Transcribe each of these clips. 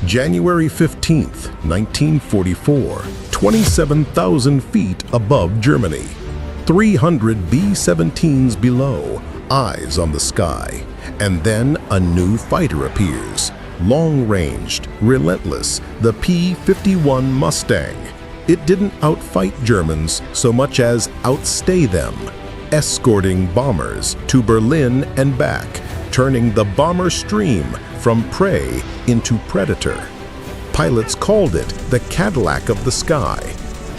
January 15, 1944, 27,000 feet above Germany. 300 B-17s below, eyes on the sky. And then a new fighter appears. Long-ranged, relentless, the P-51 Mustang. It didn't outfight Germans so much as outstay them, escorting bombers to Berlin and back, turning the bomber stream from prey into predator. Pilots called it the Cadillac of the sky.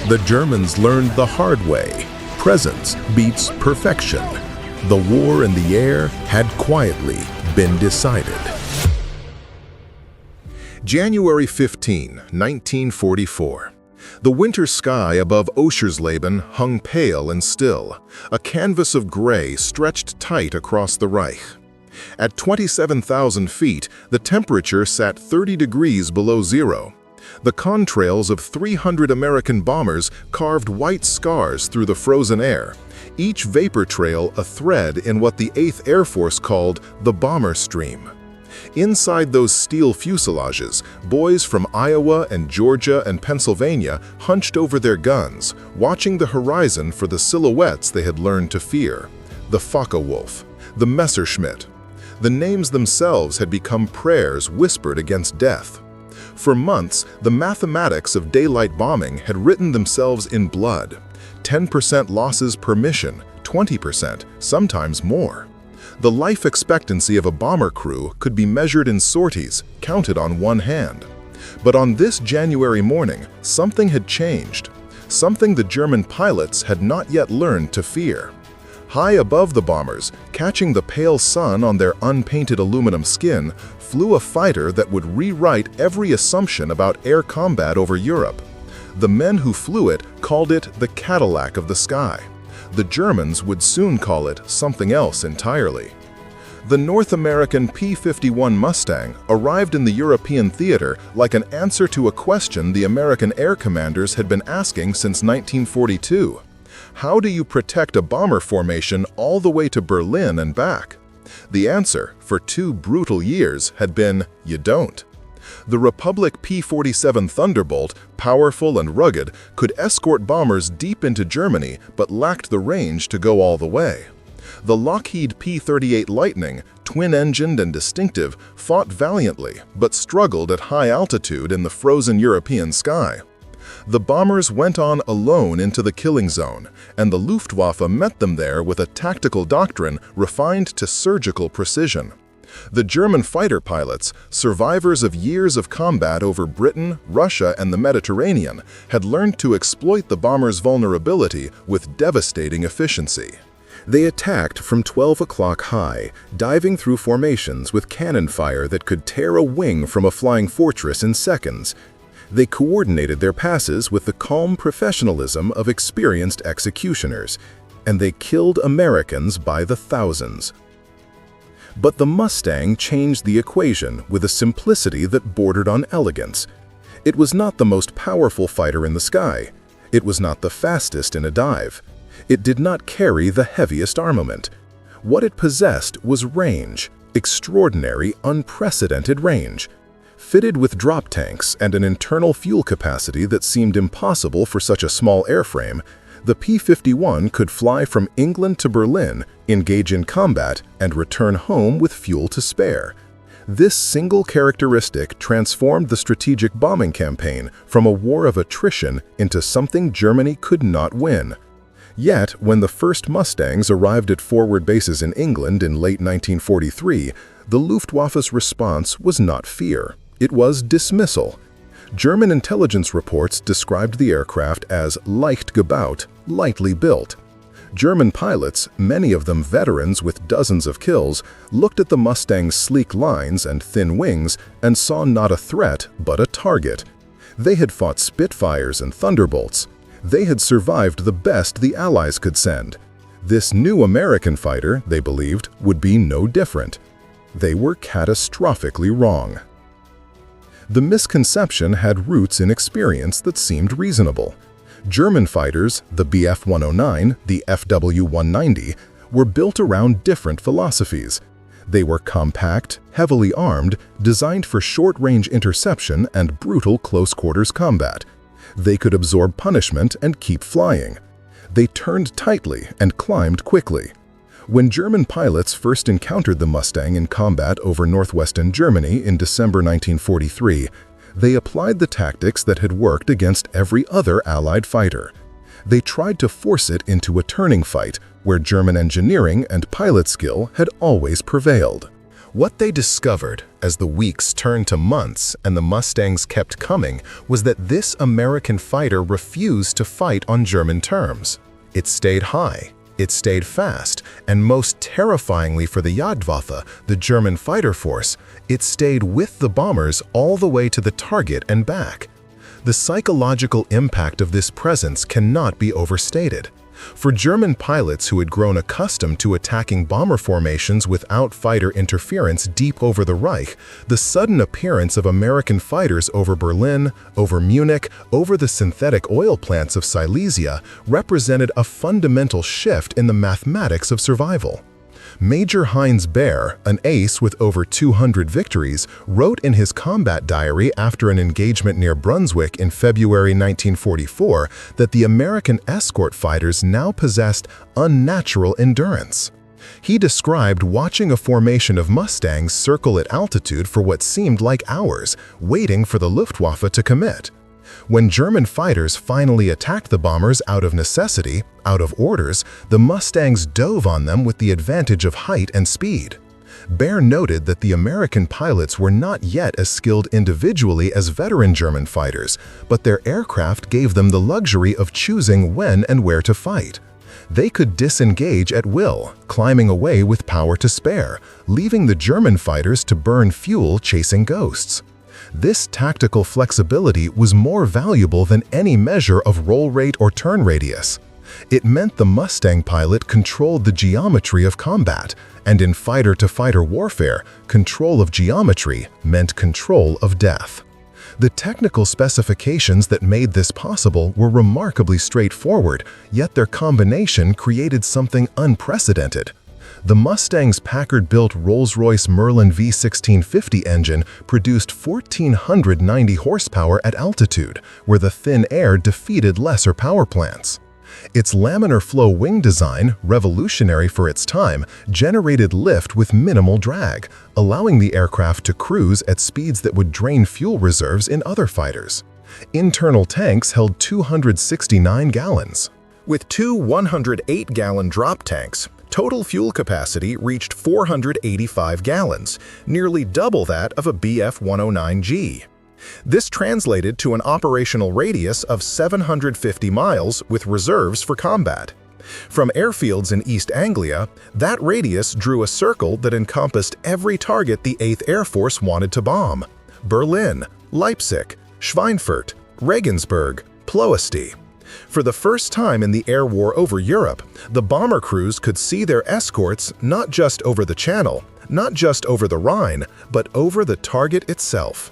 The Germans learned the hard way. Presence beats perfection. The war in the air had quietly been decided. January 15, 1944. The winter sky above Oschersleben hung pale and still, a canvas of gray stretched tight across the Reich. At 27,000 feet, the temperature sat 30 degrees below zero. The contrails of 300 American bombers carved white scars through the frozen air, each vapor trail a thread in what the 8th Air Force called the bomber stream. Inside those steel fuselages, boys from Iowa and Georgia and Pennsylvania hunched over their guns, watching the horizon for the silhouettes they had learned to fear. The Focke-Wulf, the Messerschmitt. The names themselves had become prayers whispered against death. For months, the mathematics of daylight bombing had written themselves in blood. 10% losses per mission, 20%, sometimes more. The life expectancy of a bomber crew could be measured in sorties, counted on one hand. But on this January morning, something had changed. Something the German pilots had not yet learned to fear. High above the bombers, catching the pale sun on their unpainted aluminum skin, flew a fighter that would rewrite every assumption about air combat over Europe. The men who flew it called it the Cadillac of the sky. The Germans would soon call it something else entirely. The North American P-51 Mustang arrived in the European theater like an answer to a question the American air commanders had been asking since 1942. How do you protect a bomber formation all the way to Berlin and back? The answer, for 2 brutal years, had been, you don't. The Republic P-47 Thunderbolt, powerful and rugged, could escort bombers deep into Germany but lacked the range to go all the way. The Lockheed P-38 Lightning, twin-engined and distinctive, fought valiantly but struggled at high altitude in the frozen European sky. The bombers went on alone into the killing zone, and the Luftwaffe met them there with a tactical doctrine refined to surgical precision. The German fighter pilots, survivors of years of combat over Britain, Russia, and the Mediterranean, had learned to exploit the bombers' vulnerability with devastating efficiency. They attacked from 12 o'clock high, diving through formations with cannon fire that could tear a wing from a flying fortress in seconds. They coordinated their passes with the calm professionalism of experienced executioners, and they killed Americans by the thousands. But the Mustang changed the equation with a simplicity that bordered on elegance. It was not the most powerful fighter in the sky. It was not the fastest in a dive. It did not carry the heaviest armament. What it possessed was range, extraordinary, unprecedented range. Fitted with drop tanks and an internal fuel capacity that seemed impossible for such a small airframe, the P-51 could fly from England to Berlin, engage in combat, and return home with fuel to spare. This single characteristic transformed the strategic bombing campaign from a war of attrition into something Germany could not win. Yet, when the first Mustangs arrived at forward bases in England in late 1943, the Luftwaffe's response was not fear. It was dismissal. German intelligence reports described the aircraft as leicht gebaut, lightly built. German pilots, many of them veterans with dozens of kills, looked at the Mustang's sleek lines and thin wings and saw not a threat but a target. They had fought Spitfires and Thunderbolts. They had survived the best the Allies could send. This new American fighter, they believed, would be no different. They were catastrophically wrong. The misconception had roots in experience that seemed reasonable. German fighters, the Bf-109, the Fw-190, were built around different philosophies. They were compact, heavily armed, designed for short-range interception and brutal close-quarters combat. They could absorb punishment and keep flying. They turned tightly and climbed quickly. When German pilots first encountered the Mustang in combat over northwestern Germany in December 1943, they applied the tactics that had worked against every other Allied fighter. They tried to force it into a turning fight where German engineering and pilot skill had always prevailed. What they discovered as the weeks turned to months and the Mustangs kept coming was that this American fighter refused to fight on German terms. It stayed high, it stayed fast, and most terrifyingly for the Jagdwaffe, the German fighter force, it stayed with the bombers all the way to the target and back. The psychological impact of this presence cannot be overstated. For German pilots who had grown accustomed to attacking bomber formations without fighter interference deep over the Reich, the sudden appearance of American fighters over Berlin, over Munich, over the synthetic oil plants of Silesia represented a fundamental shift in the mathematics of survival. Major Heinz Baer, an ace with over 200 victories, wrote in his combat diary after an engagement near Brunswick in February 1944 that the American escort fighters now possessed unnatural endurance. He described watching a formation of Mustangs circle at altitude for what seemed like hours, waiting for the Luftwaffe to commit. When German fighters finally attacked the bombers out of necessity, out of orders, the Mustangs dove on them with the advantage of height and speed. Baer noted that the American pilots were not yet as skilled individually as veteran German fighters, but their aircraft gave them the luxury of choosing when and where to fight. They could disengage at will, climbing away with power to spare, leaving the German fighters to burn fuel chasing ghosts. This tactical flexibility was more valuable than any measure of roll rate or turn radius. It meant the Mustang pilot controlled the geometry of combat, and in fighter-to-fighter warfare, control of geometry meant control of death. The technical specifications that made this possible were remarkably straightforward, yet their combination created something unprecedented. The Mustang's Packard-built Rolls-Royce Merlin V1650 engine produced 1,490 horsepower at altitude, where the thin air defeated lesser power plants. Its laminar flow wing design, revolutionary for its time, generated lift with minimal drag, allowing the aircraft to cruise at speeds that would drain fuel reserves in other fighters. Internal tanks held 269 gallons. With two 108-gallon drop tanks, total fuel capacity reached 485 gallons, nearly double that of a Bf-109G. This translated to an operational radius of 750 miles with reserves for combat. From airfields in East Anglia, that radius drew a circle that encompassed every target the 8th Air Force wanted to bomb: Berlin, Leipzig, Schweinfurt, Regensburg, Ploesti. For the first time in the air war over Europe, the bomber crews could see their escorts not just over the Channel, not just over the Rhine, but over the target itself.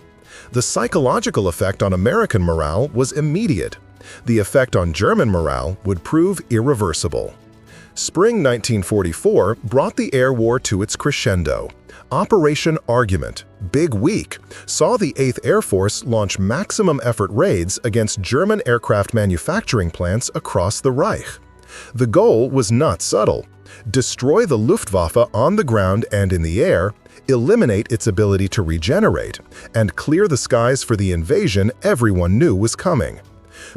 The psychological effect on American morale was immediate. The effect on German morale would prove irreversible. Spring 1944 brought the air war to its crescendo. Operation Argument, Big Week, saw the 8th Air Force launch maximum effort raids against German aircraft manufacturing plants across the Reich. The goal was not subtle: destroy the Luftwaffe on the ground and in the air, eliminate its ability to regenerate, and clear the skies for the invasion everyone knew was coming.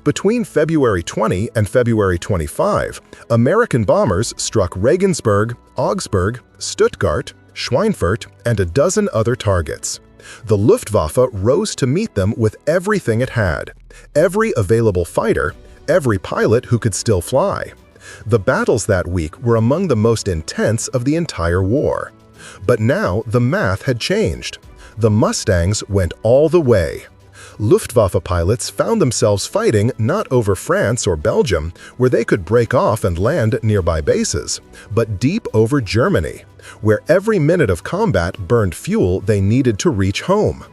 Between February 20 and February 25, American bombers struck Regensburg, Augsburg, Stuttgart, Schweinfurt, and a dozen other targets. The Luftwaffe rose to meet them with everything it had: every available fighter, every pilot who could still fly. The battles that week were among the most intense of the entire war. But now the math had changed. The Mustangs went all the way. Luftwaffe pilots found themselves fighting not over France or Belgium, where they could break off and land at nearby bases, but deep over Germany, where every minute of combat burned fuel they needed to reach home.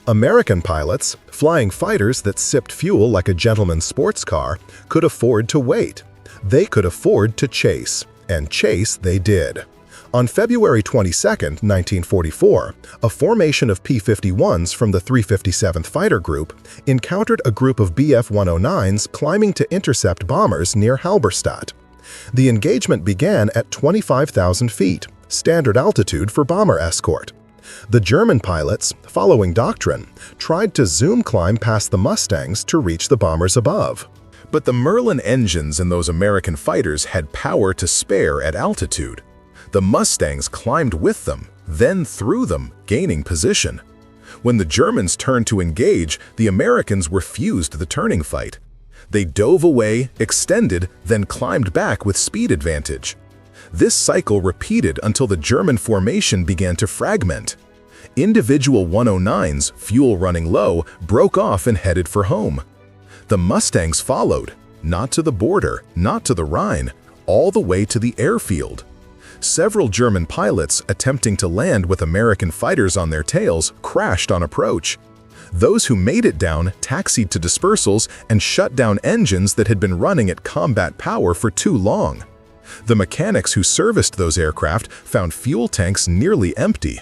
American pilots, flying fighters that sipped fuel like a gentleman's sports car, could afford to wait. They could afford to chase, and chase they did. On February 22, 1944, a formation of P-51s from the 357th Fighter Group encountered a group of Bf-109s climbing to intercept bombers near Halberstadt. The engagement began at 25,000 feet, standard altitude for bomber escort. The German pilots, following doctrine, tried to zoom climb past the Mustangs to reach the bombers above. But the Merlin engines in those American fighters had power to spare at altitude. The Mustangs climbed with them, then through them, gaining position. When the Germans turned to engage, the Americans refused the turning fight. They dove away, extended, then climbed back with speed advantage. This cycle repeated until the German formation began to fragment. Individual 109s, fuel running low, broke off and headed for home. The Mustangs followed, not to the border, not to the Rhine, all the way to the airfield. Several German pilots attempting to land with American fighters on their tails crashed on approach. Those who made it down taxied to dispersals and shut down engines that had been running at combat power for too long. The mechanics who serviced those aircraft found fuel tanks nearly empty.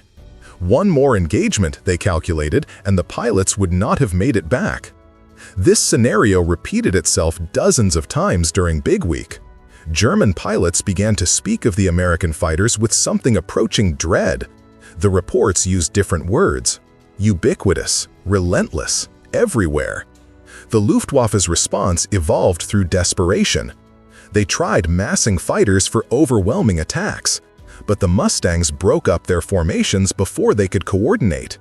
One more engagement, they calculated, and the pilots would not have made it back. This scenario repeated itself dozens of times during Big Week. German pilots began to speak of the American fighters with something approaching dread. The reports used different words: ubiquitous, relentless, everywhere. The Luftwaffe's response evolved through desperation. They tried massing fighters for overwhelming attacks, but the Mustangs broke up their formations before they could coordinate.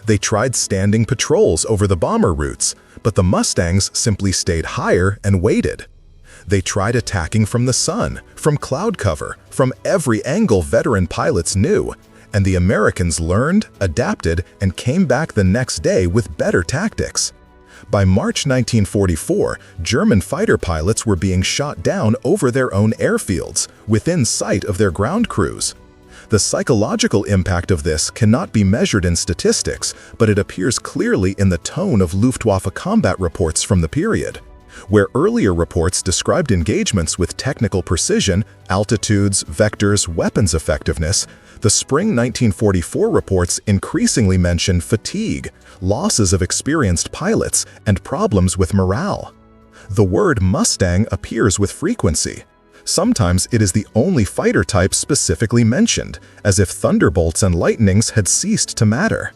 They tried standing patrols over the bomber routes, but the Mustangs simply stayed higher and waited. They tried attacking from the sun, from cloud cover, from every angle veteran pilots knew, and the Americans learned, adapted, and came back the next day with better tactics. By March 1944, German fighter pilots were being shot down over their own airfields, within sight of their ground crews. The psychological impact of this cannot be measured in statistics, but it appears clearly in the tone of Luftwaffe combat reports from the period. Where earlier reports described engagements with technical precision, altitudes, vectors, weapons effectiveness, the spring 1944 reports increasingly mention fatigue, losses of experienced pilots, and problems with morale. The word Mustang appears with frequency. Sometimes it is the only fighter type specifically mentioned, as if thunderbolts and lightnings had ceased to matter.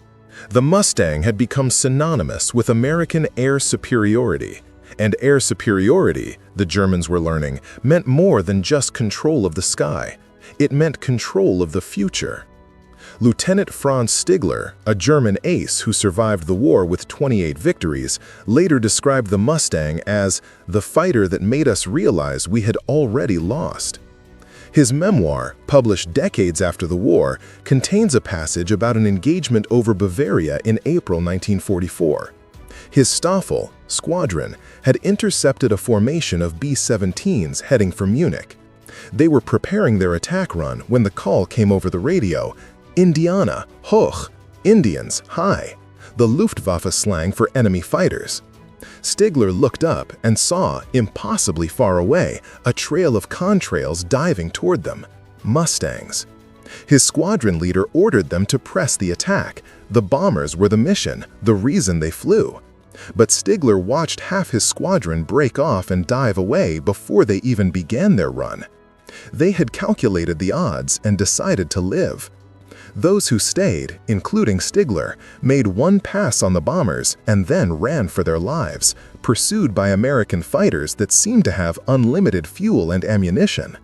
The Mustang had become synonymous with American air superiority. And air superiority, the Germans were learning, meant more than just control of the sky. It meant control of the future. Lieutenant Franz Stigler, a German ace who survived the war with 28 victories, later described the Mustang as the fighter that made us realize we had already lost. His memoir, published decades after the war, contains a passage about an engagement over Bavaria in April 1944. His Staffel, squadron, had intercepted a formation of B-17s heading for Munich. They were preparing their attack run when the call came over the radio: Indianer, hoch, Indians, high, the Luftwaffe slang for enemy fighters. Stigler looked up and saw, impossibly far away, a trail of contrails diving toward them, Mustangs. His squadron leader ordered them to press the attack. The bombers were the mission, the reason they flew. But Stigler watched half his squadron break off and dive away before they even began their run. They had calculated the odds and decided to live. Those who stayed, including Stigler, made one pass on the bombers and then ran for their lives, pursued by American fighters that seemed to have unlimited fuel and ammunition.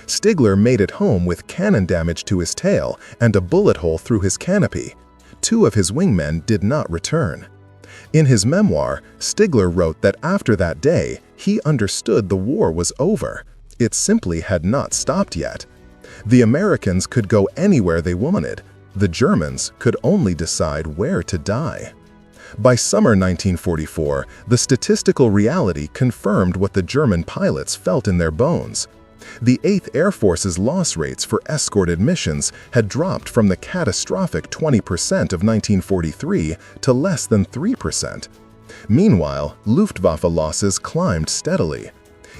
Stigler made it home with cannon damage to his tail and a bullet hole through his canopy. 2 of his wingmen did not return. In his memoir, Stigler wrote that after that day, he understood the war was over. It simply had not stopped yet. The Americans could go anywhere they wanted. The Germans could only decide where to die. By summer 1944, the statistical reality confirmed what the German pilots felt in their bones. The 8th Air Force's loss rates for escorted missions had dropped from the catastrophic 20% of 1943 to less than 3%. Meanwhile, Luftwaffe losses climbed steadily.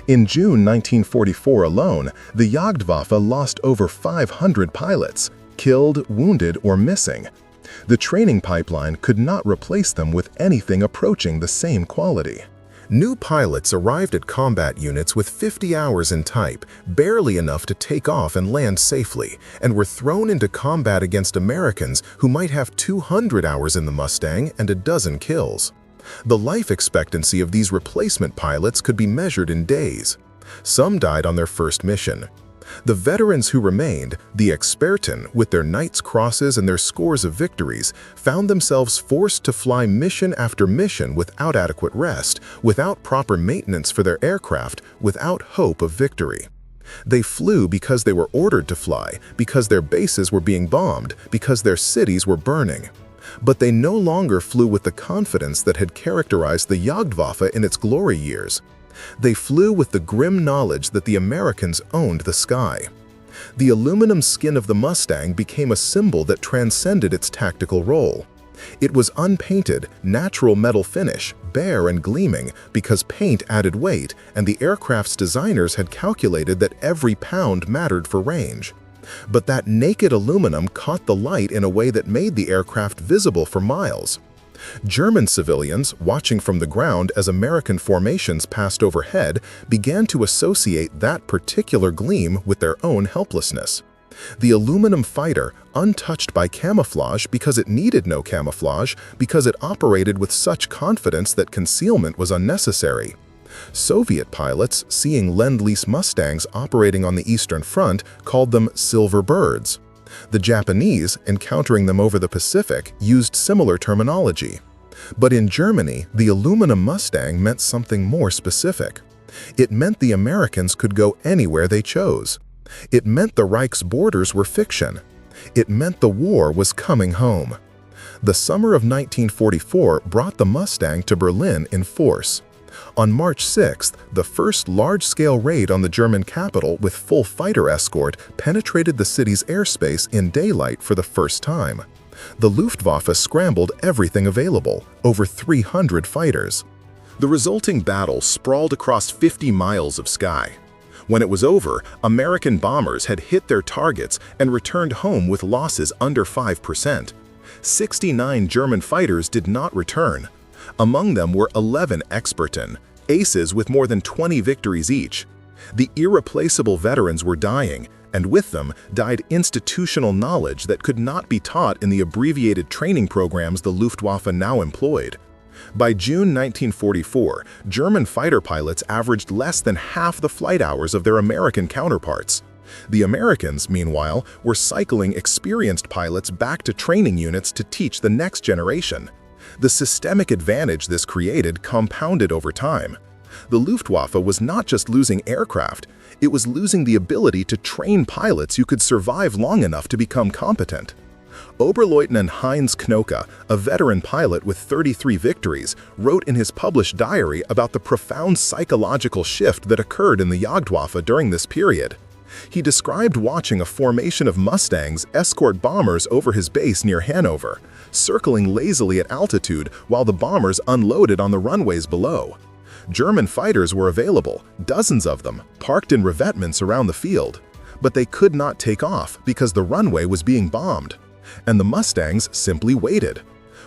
In June 1944 alone, the Jagdwaffe lost over 500 pilots, killed, wounded, or missing. The training pipeline could not replace them with anything approaching the same quality. New pilots arrived at combat units with 50 hours in type, barely enough to take off and land safely, and were thrown into combat against Americans who might have 200 hours in the Mustang and a dozen kills. The life expectancy of these replacement pilots could be measured in days. Some died on their first mission. The veterans who remained, the Experten, with their Knight's Crosses and their scores of victories, found themselves forced to fly mission after mission without adequate rest, without proper maintenance for their aircraft, without hope of victory. They flew because they were ordered to fly, because their bases were being bombed, because their cities were burning. But they no longer flew with the confidence that had characterized the Jagdwaffe in its glory years. They flew with the grim knowledge that the Americans owned the sky. The aluminum skin of the Mustang became a symbol that transcended its tactical role. It was unpainted, natural metal finish, bare and gleaming because paint added weight, and the aircraft's designers had calculated that every pound mattered for range. But that naked aluminum caught the light in a way that made the aircraft visible for miles. German civilians, watching from the ground as American formations passed overhead, began to associate that particular gleam with their own helplessness. The aluminum fighter, untouched by camouflage because it needed no camouflage, because it operated with such confidence that concealment was unnecessary. Soviet pilots, seeing Lend-Lease Mustangs operating on the Eastern Front, called them silver birds. The Japanese, encountering them over the Pacific, used similar terminology. But in Germany, the aluminum Mustang meant something more specific. It meant the Americans could go anywhere they chose. It meant the Reich's borders were fiction. It meant the war was coming home. The summer of 1944 brought the Mustang to Berlin in force. On March 6th, the first large-scale raid on the German capital with full fighter escort penetrated the city's airspace in daylight for the first time. The Luftwaffe scrambled everything available, over 300 fighters. The resulting battle sprawled across 50 miles of sky. When it was over, American bombers had hit their targets and returned home with losses under 5%. 69 German fighters did not return. Among them were 11 Experten, aces with more than 20 victories each. The irreplaceable veterans were dying, and with them died institutional knowledge that could not be taught in the abbreviated training programs the Luftwaffe now employed. By June 1944, German fighter pilots averaged less than half the flight hours of their American counterparts. The Americans, meanwhile, were cycling experienced pilots back to training units to teach the next generation. The systemic advantage this created compounded over time. The Luftwaffe was not just losing aircraft, it was losing the ability to train pilots who could survive long enough to become competent. Oberleutnant Heinz Knoke, a veteran pilot with 33 victories, wrote in his published diary about the profound psychological shift that occurred in the Jagdwaffe during this period. He described watching a formation of Mustangs escort bombers over his base near Hanover, circling lazily at altitude while the bombers unloaded on the runways below. German fighters were available, dozens of them, parked in revetments around the field. But they could not take off because the runway was being bombed. And the Mustangs simply waited.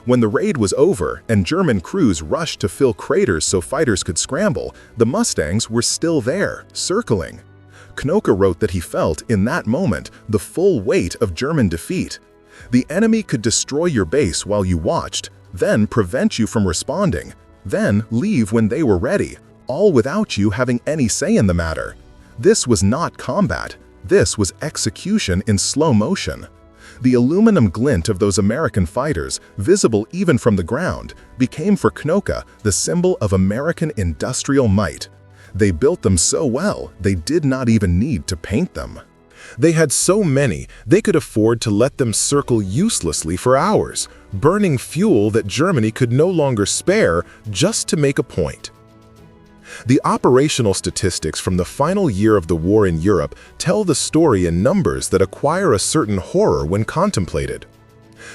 When the raid was over and German crews rushed to fill craters so fighters could scramble, the Mustangs were still there, circling. Knoke wrote that he felt, in that moment, the full weight of German defeat. The enemy could destroy your base while you watched, then prevent you from responding, then leave when they were ready, all without you having any say in the matter. This was not combat. This was execution in slow motion. The aluminum glint of those American fighters, visible even from the ground, became for Knoke the symbol of American industrial might. They built them so well, they did not even need to paint them. They had so many, they could afford to let them circle uselessly for hours, burning fuel that Germany could no longer spare just to make a point. The operational statistics from the final year of the war in Europe tell the story in numbers that acquire a certain horror when contemplated.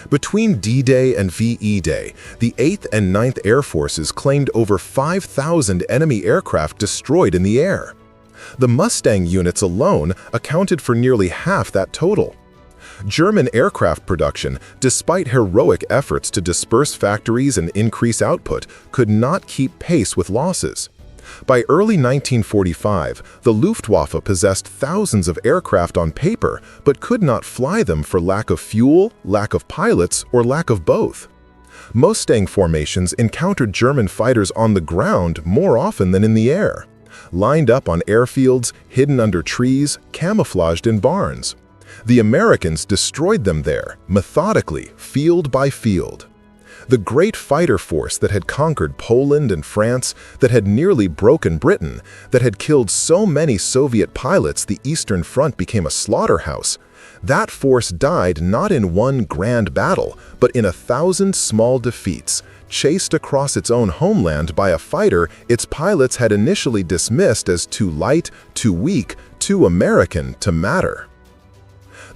Between D-Day and VE Day, the 8th and 9th Air Forces claimed over 5,000 enemy aircraft destroyed in the air. The Mustang units alone accounted for nearly half that total. German aircraft production, despite heroic efforts to disperse factories and increase output, could not keep pace with losses. By early 1945, the Luftwaffe possessed thousands of aircraft on paper but could not fly them for lack of fuel, lack of pilots, or lack of both. Mustang formations encountered German fighters on the ground more often than in the air, lined up on airfields, hidden under trees, camouflaged in barns. The Americans destroyed them there, methodically, field by field. The great fighter force that had conquered Poland and France, that had nearly broken Britain, that had killed so many Soviet pilots the Eastern Front became a slaughterhouse, that force died not in one grand battle, but in 1,000 small defeats, chased across its own homeland by a fighter its pilots had initially dismissed as too light, too weak, too American to matter.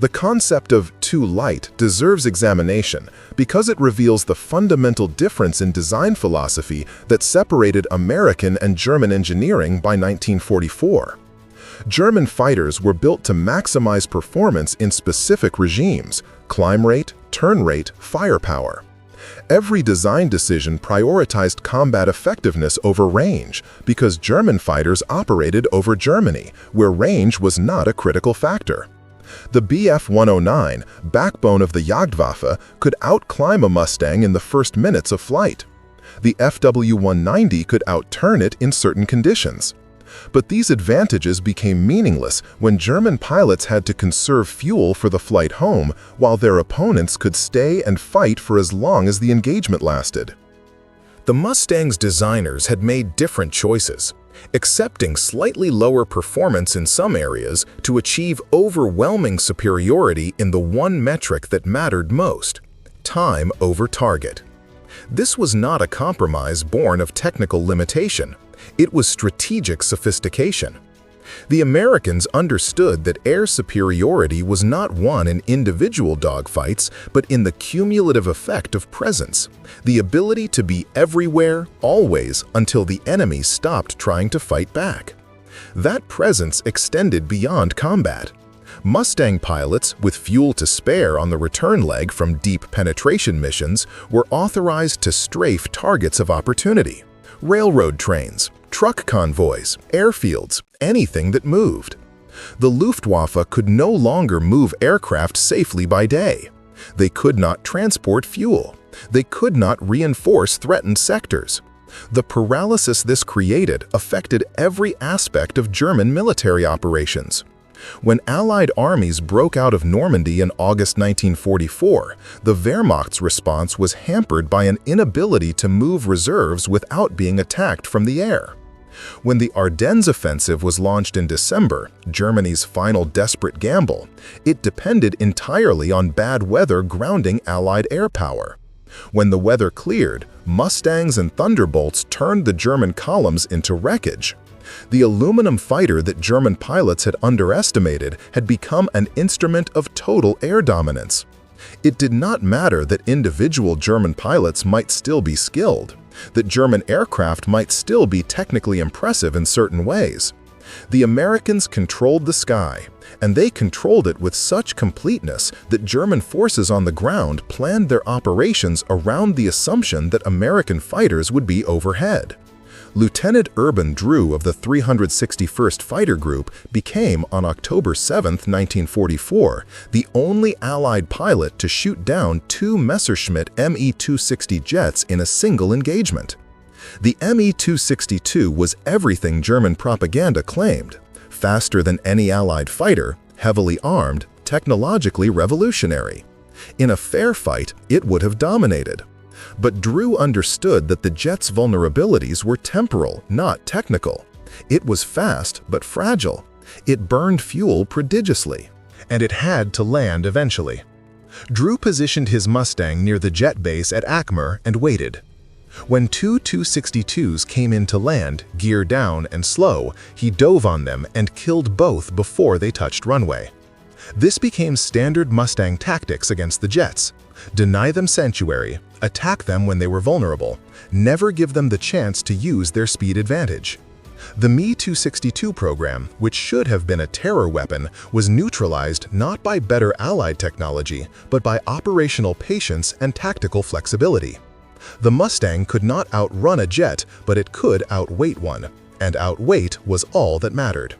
The concept of too light deserves examination because it reveals the fundamental difference in design philosophy that separated American and German engineering by 1944. German fighters were built to maximize performance in specific regimes: climb rate, turn rate, firepower. Every design decision prioritized combat effectiveness over range because German fighters operated over Germany, where range was not a critical factor. The Bf-109, backbone of the Jagdwaffe, could outclimb a Mustang in the first minutes of flight. The FW-190 could outturn it in certain conditions. But these advantages became meaningless when German pilots had to conserve fuel for the flight home, while their opponents could stay and fight for as long as the engagement lasted. The Mustang's designers had made different choices, accepting slightly lower performance in some areas to achieve overwhelming superiority in the one metric that mattered most: time over target. This was not a compromise born of technical limitation. It was strategic sophistication. The Americans understood that air superiority was not won in individual dogfights, but in the cumulative effect of presence, the ability to be everywhere, always, until the enemy stopped trying to fight back. That presence extended beyond combat. Mustang pilots, with fuel to spare on the return leg from deep penetration missions, were authorized to strafe targets of opportunity: railroad trains, truck convoys, airfields, anything that moved. The Luftwaffe could no longer move aircraft safely by day. They could not transport fuel. They could not reinforce threatened sectors. The paralysis this created affected every aspect of German military operations. When Allied armies broke out of Normandy in August 1944, the Wehrmacht's response was hampered by an inability to move reserves without being attacked from the air. When the Ardennes offensive was launched in December, Germany's final desperate gamble, it depended entirely on bad weather grounding Allied air power. When the weather cleared, Mustangs and Thunderbolts turned the German columns into wreckage. The aluminum fighter that German pilots had underestimated had become an instrument of total air dominance. It did not matter that individual German pilots might still be skilled, that German aircraft might still be technically impressive in certain ways. The Americans controlled the sky, and they controlled it with such completeness that German forces on the ground planned their operations around the assumption that American fighters would be overhead. Lieutenant Urban Drew of the 361st Fighter Group became, on October 7, 1944, the only Allied pilot to shoot down 2 Messerschmitt Me-260 jets in a single engagement. The Me-262 was everything German propaganda claimed: faster than any Allied fighter, heavily armed, technologically revolutionary. In a fair fight, it would have dominated. But Drew understood that the jet's vulnerabilities were temporal, not technical. It was fast but fragile. It burned fuel prodigiously. And it had to land eventually. Drew positioned his Mustang near the jet base at Akmer and waited. When 2 262s came in to land, gear down and slow, he dove on them and killed both before they touched runway. This became standard Mustang tactics against the jets. Deny them sanctuary, attack them when they were vulnerable, never give them the chance to use their speed advantage. The Me-262 program, which should have been a terror weapon, was neutralized not by better Allied technology, but by operational patience and tactical flexibility. The Mustang could not outrun a jet, but it could outweight one, and outweight was all that mattered.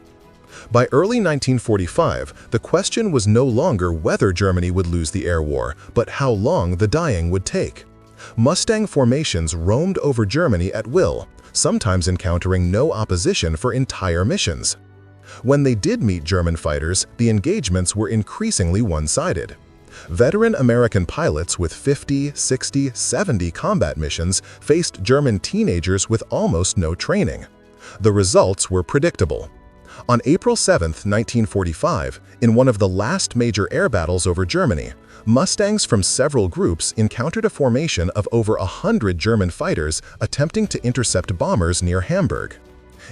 By early 1945, the question was no longer whether Germany would lose the air war, but how long the dying would take. Mustang formations roamed over Germany at will, sometimes encountering no opposition for entire missions. When they did meet German fighters, the engagements were increasingly one-sided. Veteran American pilots with 50, 60, 70 combat missions faced German teenagers with almost no training. The results were predictable. On April 7, 1945, in one of the last major air battles over Germany, Mustangs from several groups encountered a formation of over 100 German fighters attempting to intercept bombers near Hamburg.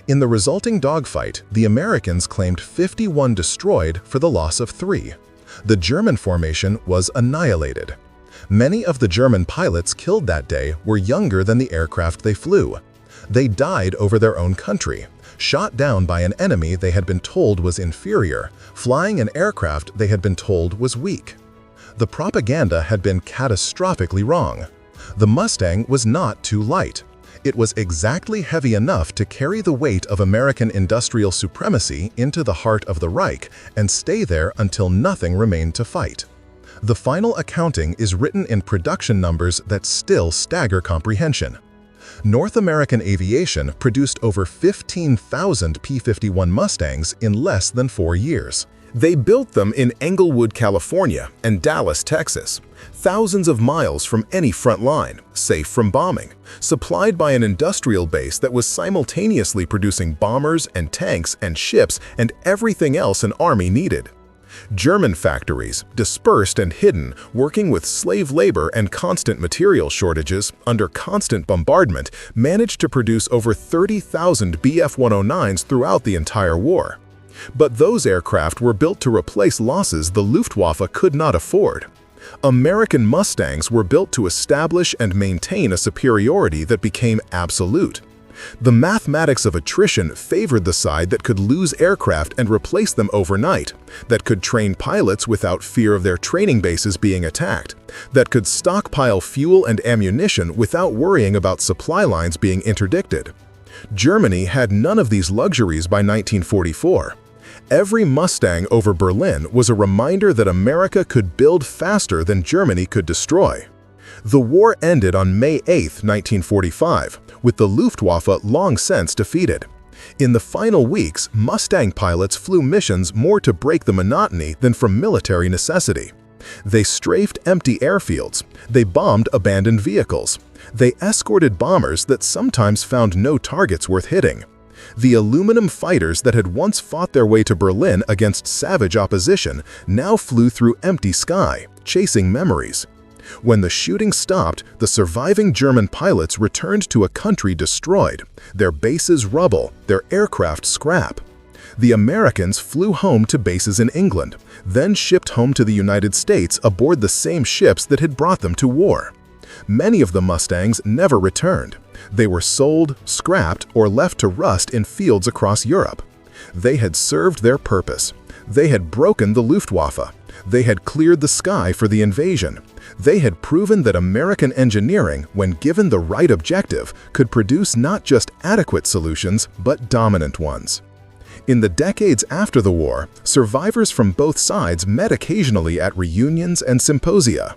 In the resulting dogfight, the Americans claimed 51 destroyed for the loss of 3. The German formation was annihilated. Many of the German pilots killed that day were younger than the aircraft they flew. They died over their own country, shot down by an enemy they had been told was inferior, flying an aircraft they had been told was weak. The propaganda had been catastrophically wrong. The Mustang was not too light. It was exactly heavy enough to carry the weight of American industrial supremacy into the heart of the Reich and stay there until nothing remained to fight. The final accounting is written in production numbers that still stagger comprehension. North American aviation produced over 15,000 P-51 Mustangs in less than 4 years. They built them in Englewood, California, and Dallas, Texas, thousands of miles from any front line, safe from bombing, supplied by an industrial base that was simultaneously producing bombers and tanks and ships and everything else an army needed. German factories, dispersed and hidden, working with slave labor and constant material shortages under constant bombardment, managed to produce over 30,000 Bf-109s throughout the entire war. But those aircraft were built to replace losses the Luftwaffe could not afford. American Mustangs were built to establish and maintain a superiority that became absolute. The mathematics of attrition favored the side that could lose aircraft and replace them overnight, that could train pilots without fear of their training bases being attacked, that could stockpile fuel and ammunition without worrying about supply lines being interdicted. Germany had none of these luxuries by 1944. Every Mustang over Berlin was a reminder that America could build faster than Germany could destroy. The war ended on May 8, 1945, with the Luftwaffe long since defeated. In the final weeks, Mustang pilots flew missions more to break the monotony than from military necessity. They strafed empty airfields, they bombed abandoned vehicles, they escorted bombers that sometimes found no targets worth hitting. The aluminum fighters that had once fought their way to Berlin against savage opposition now flew through empty sky, chasing memories. When the shooting stopped, the surviving German pilots returned to a country destroyed, their bases rubble, their aircraft scrap. The Americans flew home to bases in England, then shipped home to the United States aboard the same ships that had brought them to war. Many of the Mustangs never returned. They were sold, scrapped, or left to rust in fields across Europe. They had served their purpose. They had broken the Luftwaffe. They had cleared the sky for the invasion. They had proven that American engineering, when given the right objective, could produce not just adequate solutions, but dominant ones. In the decades after the war, survivors from both sides met occasionally at reunions and symposia.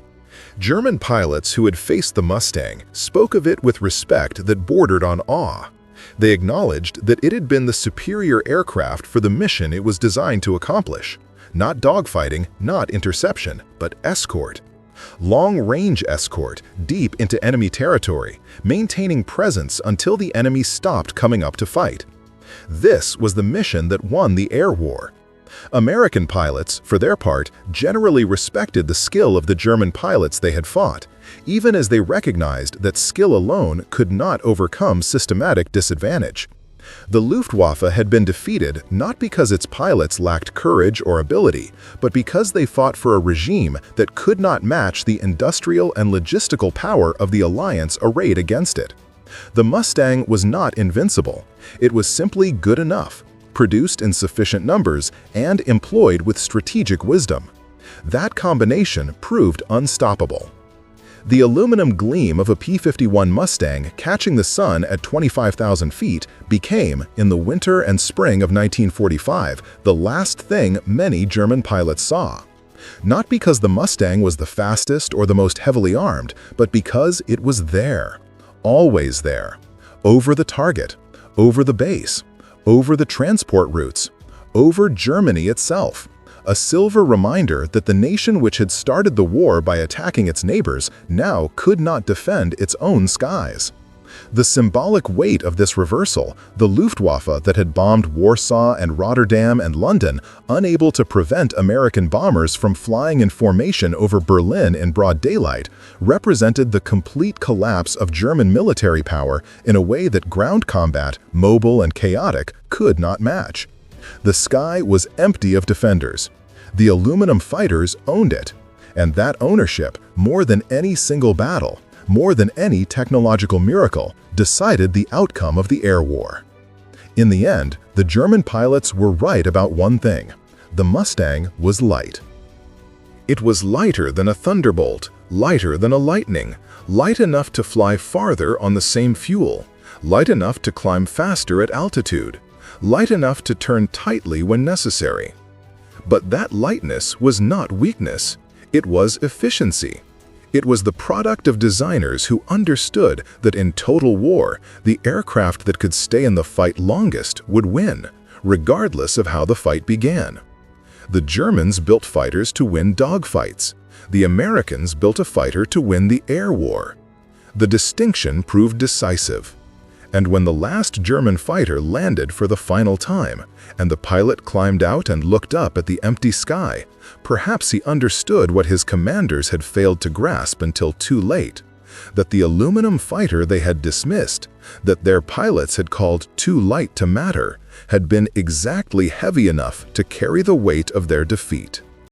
German pilots who had faced the Mustang spoke of it with respect that bordered on awe. They acknowledged that it had been the superior aircraft for the mission it was designed to accomplish. Not dogfighting, not interception, but escort. Long-range escort, deep into enemy territory, maintaining presence until the enemy stopped coming up to fight. This was the mission that won the air war. American pilots, for their part, generally respected the skill of the German pilots they had fought, even as they recognized that skill alone could not overcome systematic disadvantage. The Luftwaffe had been defeated not because its pilots lacked courage or ability, but because they fought for a regime that could not match the industrial and logistical power of the alliance arrayed against it. The Mustang was not invincible. It was simply good enough, produced in sufficient numbers, and employed with strategic wisdom. That combination proved unstoppable. The aluminum gleam of a P-51 Mustang catching the sun at 25,000 feet became, in the winter and spring of 1945, the last thing many German pilots saw. Not because the Mustang was the fastest or the most heavily armed, but because it was there. Always there. Over the target, over the base, over the transport routes, over Germany itself. A silver reminder that the nation which had started the war by attacking its neighbors now could not defend its own skies. The symbolic weight of this reversal, the Luftwaffe that had bombed Warsaw and Rotterdam and London, unable to prevent American bombers from flying in formation over Berlin in broad daylight, represented the complete collapse of German military power in a way that ground combat, mobile and chaotic, could not match. The sky was empty of defenders. The aluminum fighters owned it. And that ownership, more than any single battle, more than any technological miracle, decided the outcome of the air war. In the end, the German pilots were right about one thing. The Mustang was light. It was lighter than a Thunderbolt, lighter than a Lightning, light enough to fly farther on the same fuel, light enough to climb faster at altitude, light enough to turn tightly when necessary. But that lightness was not weakness. It was efficiency. It was the product of designers who understood that in total war, the aircraft that could stay in the fight longest would win, regardless of how the fight began. The Germans built fighters to win dogfights. The Americans built a fighter to win the air war. The distinction proved decisive. And when the last German fighter landed for the final time, and the pilot climbed out and looked up at the empty sky, perhaps he understood what his commanders had failed to grasp until too late, that the aluminum fighter they had dismissed, that their pilots had called too light to matter, had been exactly heavy enough to carry the weight of their defeat.